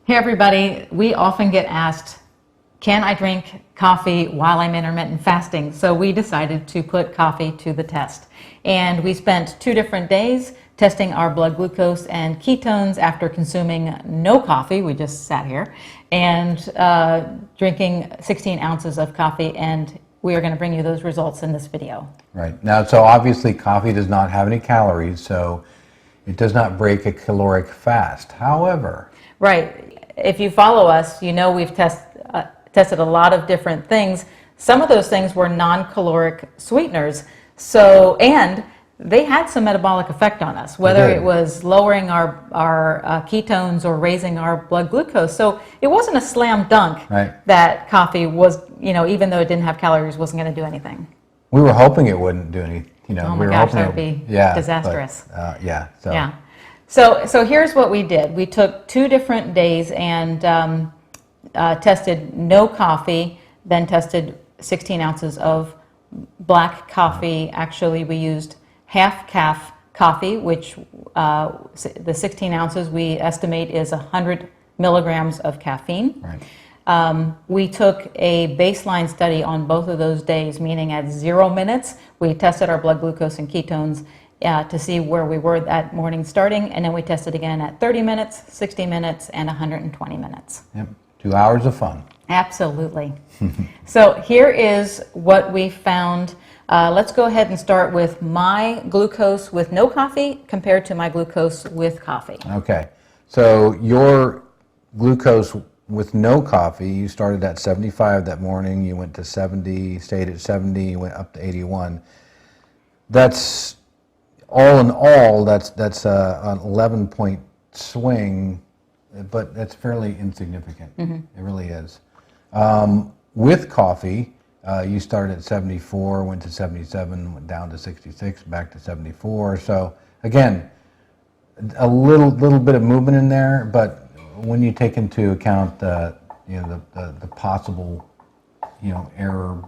Hey everybody, we often get asked, can I drink coffee while I'm intermittent fasting? So we decided to put coffee to the test. And we spent 2 different days testing our blood glucose and ketones after consuming no coffee, we just sat here, and drinking 16 ounces of coffee, and we are going to bring you those results in this video. Right. Now, so obviously coffee does not have any calories, so it does not break a caloric fast. However... Right. If you follow us, you know we've tested a lot of different things. Some of those things were non-caloric sweeteners, and they had some metabolic effect on us, whether it was lowering our ketones or raising our blood glucose. So it wasn't a slam dunk that coffee was, even though it didn't have calories, wasn't going to do anything. We were hoping it wouldn't do anything. Oh my gosh, that would be disastrous. But, So here's what we did. We took 2 different days and tested no coffee, then tested 16 ounces of black coffee. Actually, we used half calf coffee, which the 16 ounces we estimate is 100 milligrams of caffeine. Right. We took a baseline study on both of those days, meaning at 0 minutes, we tested our blood glucose and ketones to see where we were that morning starting, and then we tested again at 30 minutes, 60 minutes, and 120 minutes. Yep, 2 hours of fun. Absolutely. So here is what we found. Let's go ahead and start with my glucose with no coffee compared to my glucose with coffee. Okay, so your glucose with no coffee, you started at 75 that morning, you went to 70, stayed at 70, you went up to 81. That's... all in all, that's an 11-point swing, but that's fairly insignificant. Mm-hmm. It really is. With coffee, you started at 74, went to 77, went down to 66, back to 74. So again, a little bit of movement in there, but when you take into account the possible error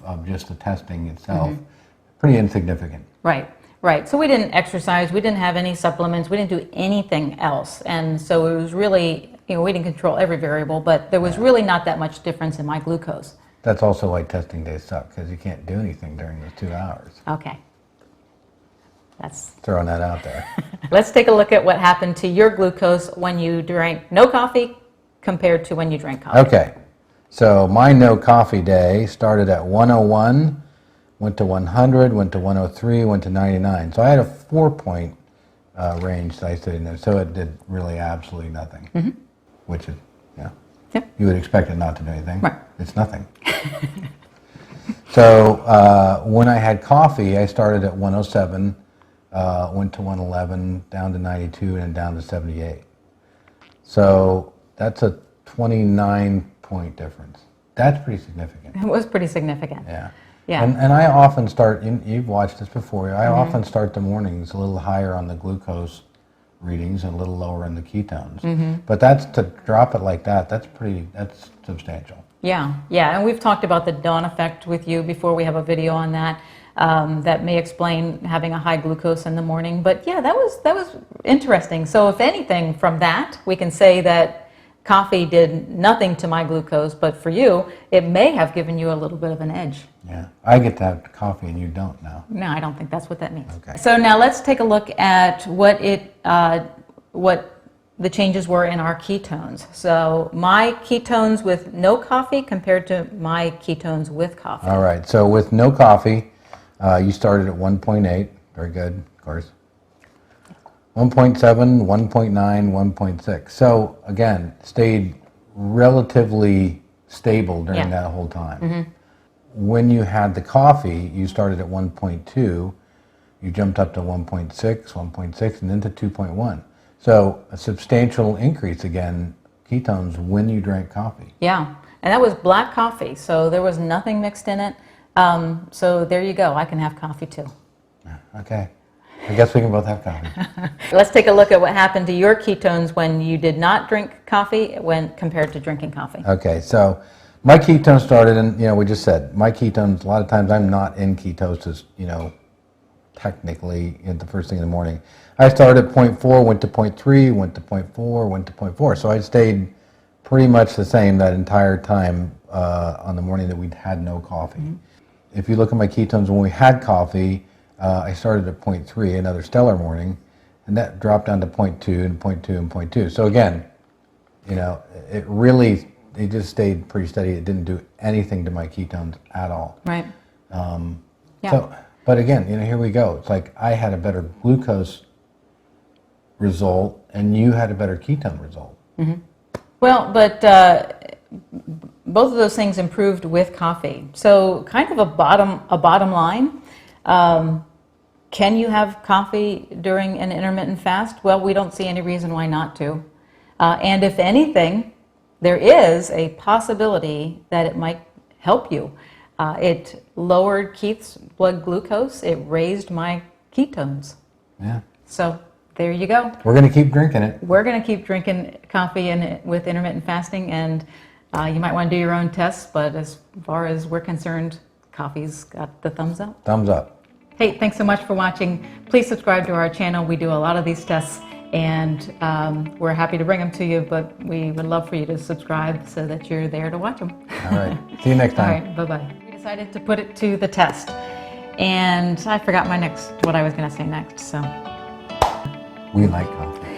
of just the testing itself, pretty insignificant. Right. So we didn't exercise, we didn't have any supplements, we didn't do anything else. And so it was really, we didn't control every variable, but there was really not that much difference in my glucose. That's also why testing days suck, because you can't do anything during those 2 hours. Okay. That's throwing that out there. Let's take a look at what happened to your glucose when you drank no coffee compared to when you drank coffee. Okay. So my no coffee day started at 101. Went to 100, went to 103, went to 99. So I had a 4-point range that I stayed in there. So it did really absolutely nothing, which is, you would expect it not to do anything. Right. It's nothing. So when I had coffee, I started at 107, went to 111, down to 92, and down to 78. So that's a 29-point difference. That's pretty significant. It was pretty significant. Yeah. Yeah. And I often start, you've watched this before, I often start the mornings a little higher on the glucose readings and a little lower in the ketones. But that's, to drop it like that, that's substantial. Yeah, and we've talked about the dawn effect with you before. We have a video on that that may explain having a high glucose in the morning. But yeah, that was interesting. So if anything from that, we can say that coffee did nothing to my glucose, but for you, it may have given you a little bit of an edge. Yeah, I get to have coffee and you don't now. No, I don't think that's what that means. Okay. So now let's take a look at what the changes were in our ketones. So my ketones with no coffee compared to my ketones with coffee. All right, so with no coffee, you started at 1.8, very good, of course. 1.7, 1.9, 1.6. So again, stayed relatively stable during that whole time. When you had the coffee, you started at 1.2, you jumped up to 1.6, 1.6, and then to 2.1. So a substantial increase again, ketones, when you drank coffee. Yeah, and that was black coffee, so there was nothing mixed in it. So there you go, I can have coffee too. Okay. I guess we can both have coffee. Let's take a look at what happened to your ketones when you did not drink coffee when compared to drinking coffee. Okay, so my ketones started, and we just said my ketones. A lot of times I'm not in ketosis, technically at the first thing in the morning. I started at 0.4, went to 0.3, went to 0.4, went to 0.4. So I stayed pretty much the same that entire time on the morning that we'd had no coffee. If you look at my ketones when we had coffee, I started at 0.3, another stellar morning, and that dropped down to 0.2 and 0.2 and 0.2. So again, you know, it just stayed pretty steady. It didn't do anything to my ketones at all. Right. Yeah. So, but again, you know, here we go. It's like I had a better glucose result, and you had a better ketone result. Well, but both of those things improved with coffee. So, kind of a bottom line. Can you have coffee during an intermittent fast? Well, we don't see any reason why not to. And if anything, there is a possibility that it might help you. It lowered Keith's blood glucose. It raised my ketones. Yeah. So there you go. We're going to keep drinking it. We're going to keep drinking coffee with intermittent fasting, and you might want to do your own tests, but as far as we're concerned, coffee's got the thumbs up. Thumbs up. Hey, thanks so much for watching. Please subscribe to our channel. We do a lot of these tests, and we're happy to bring them to you, but we would love for you to subscribe so that you're there to watch them. All right. See you next time. All right, bye-bye. We decided to put it to the test, and I forgot what I was going to say next, so. We like coffee.